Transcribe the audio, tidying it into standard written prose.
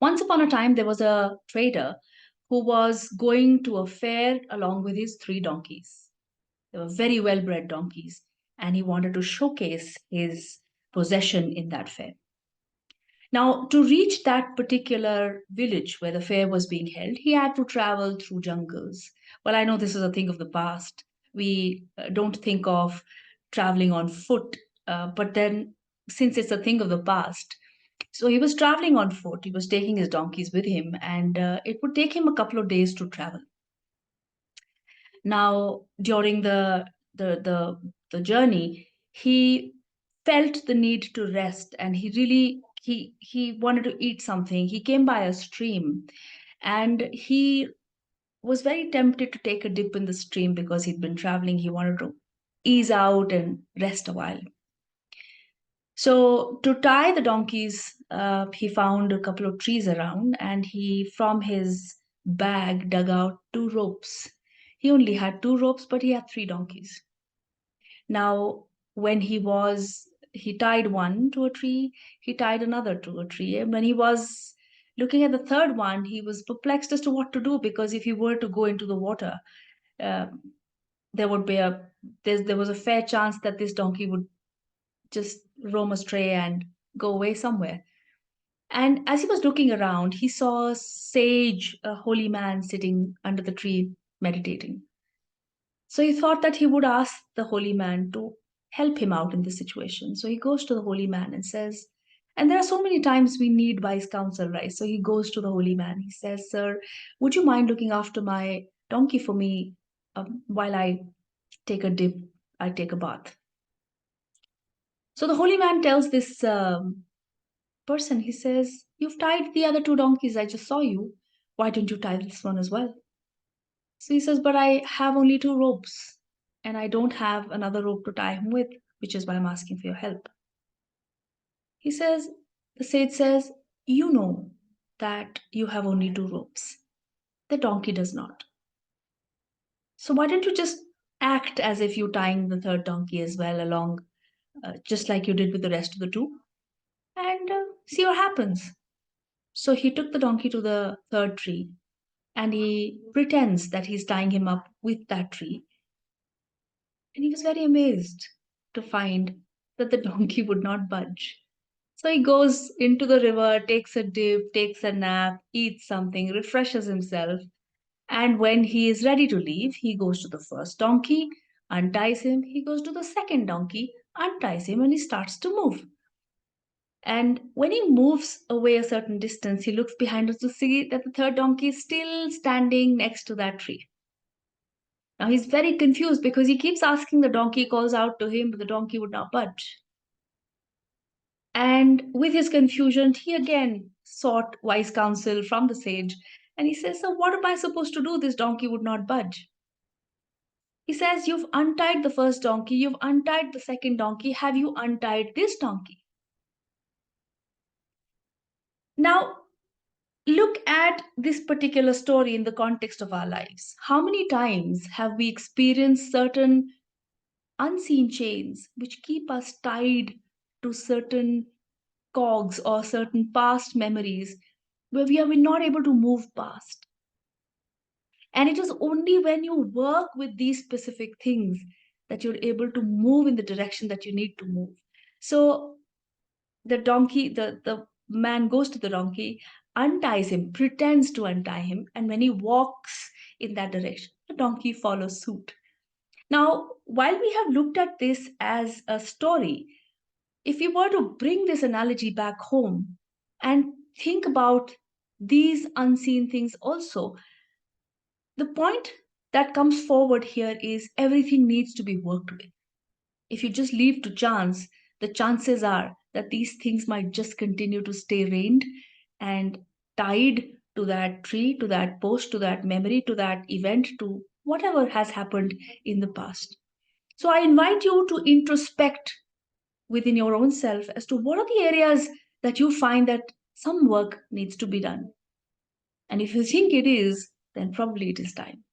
Once upon a time, there was a trader who was going to a fair along with his three donkeys. They were very well bred donkeys, and he wanted to showcase his possession in that fair. Now, to reach that particular village where the fair was being held, he had to travel through jungles. Well, I know this is a thing of the past. We don't think of traveling on foot, but then since it's a thing of the past, so he was traveling on foot. He was taking his donkeys with him, and it would take him a couple of days to travel. Now, during the journey, he felt the need to rest, and he wanted to eat something. He came by a stream, and he was very tempted to take a dip in the stream because he'd been traveling. He wanted to ease out and rest a while. So to tie the donkeys, he found a couple of trees around, and he, from his bag, dug out two ropes. He only had two ropes, but he had three donkeys. Now, when he tied one to a tree, he tied another to a tree. And when he was looking at the third one, he was perplexed as to what to do, because if he were to go into the water, uh, there would be there was a fair chance that this donkey would just roam astray and go away somewhere. And as he was looking around, he saw a sage, a holy man, sitting under the tree meditating. So he thought that he would ask the holy man to help him out in this situation. So he goes to the holy man and says, and there are so many times we need wise counsel, right? So he goes to the holy man. He says, "Sir, would you mind looking after my donkey for me while I take a dip, I take a bath?" So the holy man tells this person, he says, "You've tied the other two donkeys. I just saw you. Why don't you tie this one as well?" So he says, "But I have only two ropes, and I don't have another rope to tie him with, which is why I'm asking for your help." He says, the sage says, "You know that you have only two ropes. The donkey does not. So why don't you just act as if you're tying the third donkey as well along, just like you did with the rest of the two, and see what happens." So he took the donkey to the third tree, and he pretends that he's tying him up with that tree. And he was very amazed to find that the donkey would not budge. So he goes into the river, takes a dip, takes a nap, eats something, refreshes himself. And when he is ready to leave, he goes to the first donkey, unties him. He goes to the second donkey, unties him, and he starts to move. And when he moves away a certain distance, he looks behind us to see that the third donkey is still standing next to that tree. Now he's very confused because he keeps asking the donkey, calls out to him, but the donkey would not budge. And with his confusion, he again sought wise counsel from the sage. And he says, "So, what am I supposed to do? This donkey would not budge." He says, "You've untied the first donkey, you've untied the second donkey. Have you untied this donkey?" Now, look at this particular story in the context of our lives. How many times have we experienced certain unseen chains which keep us tied to certain cogs or certain past memories where we are not able to move past? And it is only when you work with these specific things that you're able to move in the direction that you need to move. So the man goes to the donkey, unties him, pretends to untie him, and when he walks in that direction, the donkey follows suit. Now, while we have looked at this as a story, if you were to bring this analogy back home and think about these unseen things also, the point that comes forward here is everything needs to be worked with. If you just leave to chance, the chances are that these things might just continue to stay reined and tied to that tree, to that post, to that memory, to that event, to whatever has happened in the past. So I invite you to introspect within your own self as to what are the areas that you find that some work needs to be done. And if you think it is, then probably it is time.